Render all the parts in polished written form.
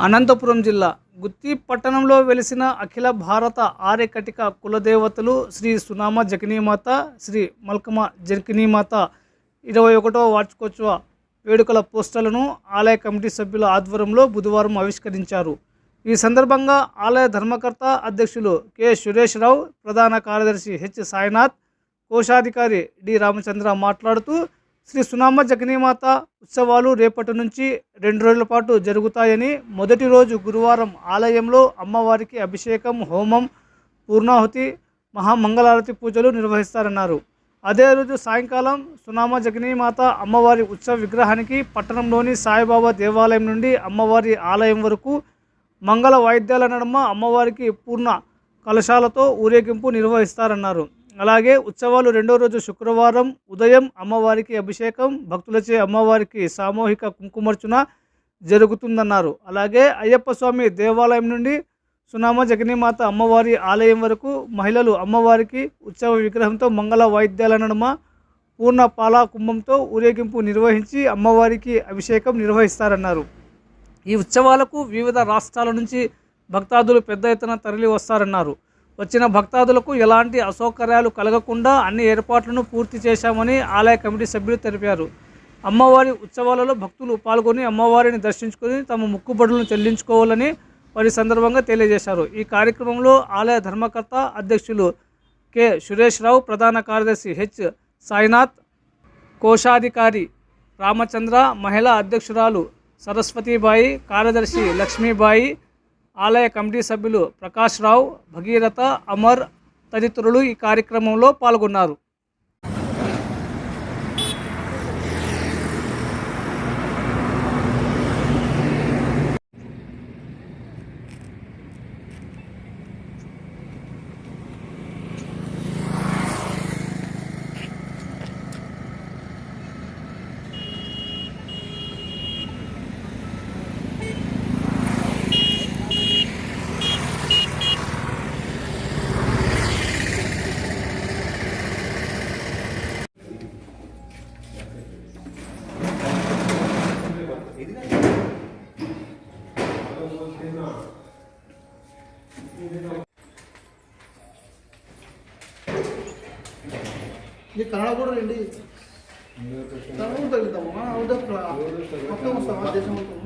అనంతపురం జిల్లా గుత్తి పట్టణంలో వెలిసిన అఖిల భారత ఆర్యకటిక కులదేవతలు శ్రీ సునామ జకినీమాత, శ్రీ మల్కమ జకినీమాత 21వ వార్షికోత్సవ వేడుకల పోస్టర్లను ఆలయ కమిటీ సభ్యుల ఆధ్వర్యంలో బుధవారం ఆవిష్కరించారు. ఈ సందర్భంగా ఆలయ ధర్మకర్త అధ్యక్షులు కె సురేష్ రావు, ప్రధాన కార్యదర్శి హెచ్ సాయినాథ్, కోశాధికారి డి రామచంద్ర మాట్లాడుతూ శ్రీ సునామ జకినీమాత ఉత్సవాలు రేపటి నుంచి 2 రోజుల పాటు జరుగుతాయని, మొదటి రోజు గురువారం ఆలయంలో అమ్మవారికి అభిషేకం, హోమం, పూర్ణాహుతి, మహామంగళారతి పూజలు నిర్వహిస్తారన్నారు. అదే రోజు సాయంకాలం సునామ జకినీమాత అమ్మవారి ఉత్సవ విగ్రహానికి పట్టణంలోని సాయిబాబా దేవాలయం నుండి అమ్మవారి ఆలయం వరకు మంగళ వాయిద్యాల నడుమ అమ్మవారికి పూర్ణ కలశాలతో ఊరేగింపు నిర్వహిస్తారన్నారు. అలాగే ఉత్సవాలు 2వ రోజు శుక్రవారం ఉదయం అమ్మవారికి అభిషేకం, భక్తులచే అమ్మవారికి సామూహిక కుంకుమార్చన జరుగుతుందన్నారు. అలాగే అయ్యప్ప స్వామి దేవాలయం నుండి సునామ జకినీమాత అమ్మవారి ఆలయం వరకు మహిళలు అమ్మవారికి ఉత్సవ విగ్రహంతో మంగళ వాయిద్యాల నడుమ పూర్ణ పాల కుంభంతో ఊరేగింపు నిర్వహించి అమ్మవారికి అభిషేకం నిర్వహిస్తారన్నారు. ఈ ఉత్సవాలకు వివిధ రాష్ట్రాల నుంచి భక్తాదులు పెద్ద ఎత్తున తరలి వస్తారన్నారు. వచ్చిన భక్తాదులకు ఎలాంటి అసౌకర్యాలు కలగకుండా అన్ని ఏర్పాట్లను పూర్తి చేశామని ఆలయ కమిటీ సభ్యులు తెలిపారు. అమ్మవారి ఉత్సవాలలో భక్తులు పాల్గొని అమ్మవారిని దర్శించుకొని తమ మొక్కుబడులను చెల్లించుకోవాలని వారి సందర్భంగా తెలియజేశారు. ఈ కార్యక్రమంలో ఆలయ ధర్మకర్త అధ్యక్షులు కె సురేష్ రావు, ప్రధాన కార్యదర్శి హెచ్ సాయినాథ్, కోశాధికారి రామచంద్ర, మహిళా అధ్యక్షురాలు సరస్వతీబాయి, కార్యదర్శి లక్ష్మీబాయి, ఆలయ కమిటీ సభ్యులు ప్రకాష్ రావు, భగీరథ, అమర్ తదితరులు ఈ కార్యక్రమంలో పాల్గొన్నారు. ये कन्नड़ కూడా రండి కన్నడ తగ్గుతామా మొత్తం వస్తామా దేశం మొత్తం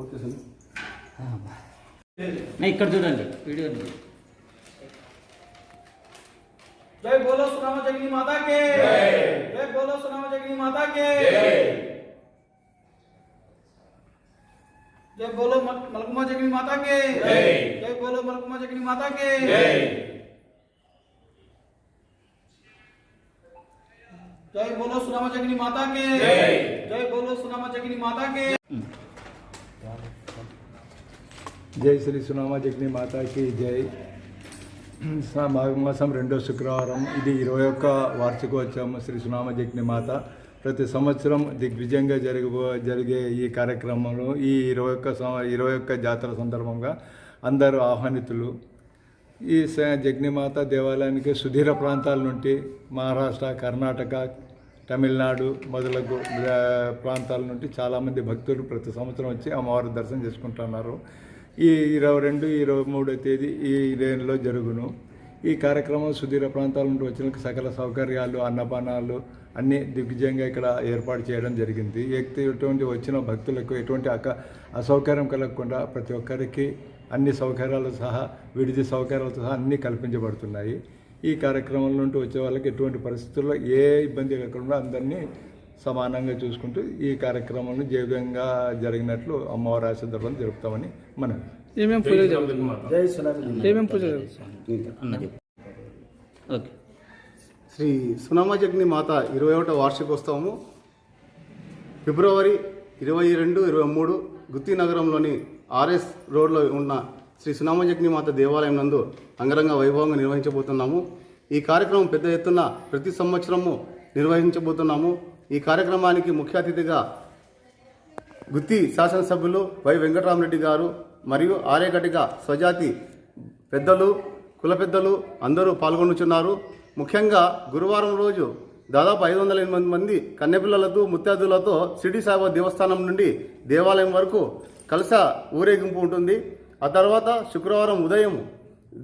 ఓకే సార్ ఇక్కడ చూడండి వీడియో. जय बोलो सुनाम जकिनी माता के जय बोलो सुनाम जकिनी माता के जय बोलो मलकुमा जकिनी माता के जय बोलो मलकुमा जकिनी माता के जय बोलो सुनाम जकिनी माता के जय बोलो सुनाम जकिनी माता के जय श्री सुनामा जकिनी माता की जय. మాఘమాసం 2వ శుక్రవారం, ఇది 21వ వార్షికోత్సవం శ్రీ సునామ జకినీ మాత. ప్రతి సంవత్సరం దిగ్విజయంగా జరిగే ఈ కార్యక్రమంలో ఈ 21 జాతర సందర్భంగా అందరూ ఆహ్వానితులు. ఈ జకినీమాత దేవాలయానికి సుదూర ప్రాంతాల నుండి మహారాష్ట్ర, కర్ణాటక, తమిళనాడు మొదలగు ప్రాంతాల నుండి చాలామంది భక్తులు ప్రతి సంవత్సరం వచ్చి అమ్మవారి దర్శనం చేసుకుంటున్నారు. ఈ 22, 23 తేదీ ఈ రేంజ్లో జరుగును. ఈ కార్యక్రమం సుదూర ప్రాంతాల నుండి వచ్చిన సకల సౌకర్యాలు, అన్నపానాలు అన్నీ దిగ్విజయంగా ఇక్కడ ఏర్పాటు చేయడం జరిగింది. ఎటువంటి వచ్చిన భక్తులకు ఎటువంటి అసౌకర్యం కలగకుండా ప్రతి ఒక్కరికి అన్ని సౌకర్యాలు సహా విడిది సౌకర్యాలతో సహా అన్నీ కల్పించబడుతున్నాయి. ఈ కార్యక్రమం నుండి వచ్చే వాళ్ళకి ఎటువంటి పరిస్థితుల్లో ఏ ఇబ్బంది లేకుండా అందరినీ సమానంగా చూసుకుంటూ ఈ కార్యక్రమాన్ని జయప్రదంగా జరిగినట్లు అమ్మవారి ఆశీర్వాదం జరుపుతామని మనం ఏమేమి పూజలు జరుగుతాయి? ఏమేమి పూజలు జరుగుతాయి? ఓకే. శ్రీ సునామజగ్ని మాత 21వ వార్షికోత్సవము ఫిబ్రవరి 22, 23 గుత్తి నగరంలోని ఆర్ఎస్ రోడ్లో ఉన్న శ్రీ సునామజగ్ని మాత దేవాలయం నందు అంగరంగ వైభవంగా నిర్వహించబోతున్నాము. ఈ కార్యక్రమం పెద్ద ఎత్తున ప్రతి సంవత్సరము నిర్వహించబోతున్నాము. ఈ కార్యక్రమానికి ముఖ్య అతిథిగా గుత్తి శాసనసభ్యులు వై వెంకటరామరెడ్డి గారు మరియు ఆర్యకటిక స్వజాతి పెద్దలు, కుల పెద్దలు అందరూ పాల్గొనుచున్నారు. ముఖ్యంగా గురువారం రోజు దాదాపు 508 మంది కన్నెపిల్లలతో ముత్యాదులతో షిరిడి సాయిబాబా దేవస్థానం నుండి దేవాలయం వరకు కలశ ఊరేగింపు ఉంటుంది. ఆ తర్వాత శుక్రవారం ఉదయం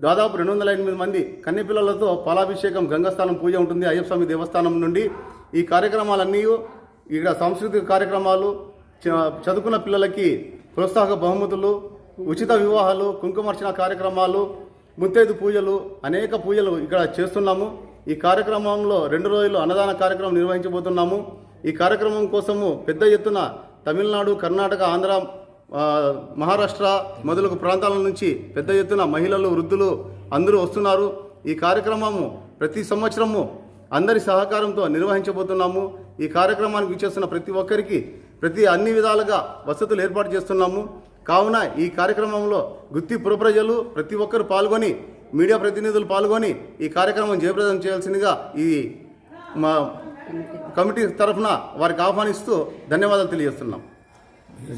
దాదాపు 208 మంది కన్నెపిల్లలతో పాలాభిషేకం, గంగాస్థానం పూజ ఉంటుంది అయ్యప్ప స్వామి దేవస్థానం నుండి. ఈ కార్యక్రమాలన్నీ ఇక్కడ సాంస్కృతిక కార్యక్రమాలు, చదువుకున్న పిల్లలకి ప్రోత్సాహక బహుమతులు, ఉచిత వివాహాలు, కుంకుమార్చన కార్యక్రమాలు, ముత్తైదు పూజలు, అనేక పూజలు ఇక్కడ చేస్తున్నాము. ఈ కార్యక్రమంలో 2 రోజులు అన్నదాన కార్యక్రమం నిర్వహించబోతున్నాము. ఈ కార్యక్రమం కోసము పెద్ద ఎత్తున తమిళనాడు, కర్ణాటక, ఆంధ్ర, మహారాష్ట్ర మొదలగు ప్రాంతాల నుంచి పెద్ద ఎత్తున మహిళలు, వృద్ధులు అందరూ వస్తున్నారు. ఈ కార్యక్రమము ప్రతి సంవత్సరము అందరి సహకారంతో నిర్వహించబోతున్నాము. ఈ కార్యక్రమానికి ఇచ్చేస్తున్న ప్రతి ఒక్కరికి అన్ని విధాలుగా వసతులు ఏర్పాటు చేస్తున్నాము. కావున ఈ కార్యక్రమంలో గుత్తి పుర ప్రజలు ప్రతి ఒక్కరు పాల్గొని, మీడియా ప్రతినిధులు పాల్గొని ఈ కార్యక్రమం జయప్రదం చేయాల్సిందిగా ఈ మా కమిటీ తరఫున వారికి ఆహ్వానిస్తూ ధన్యవాదాలు తెలియజేస్తున్నాం.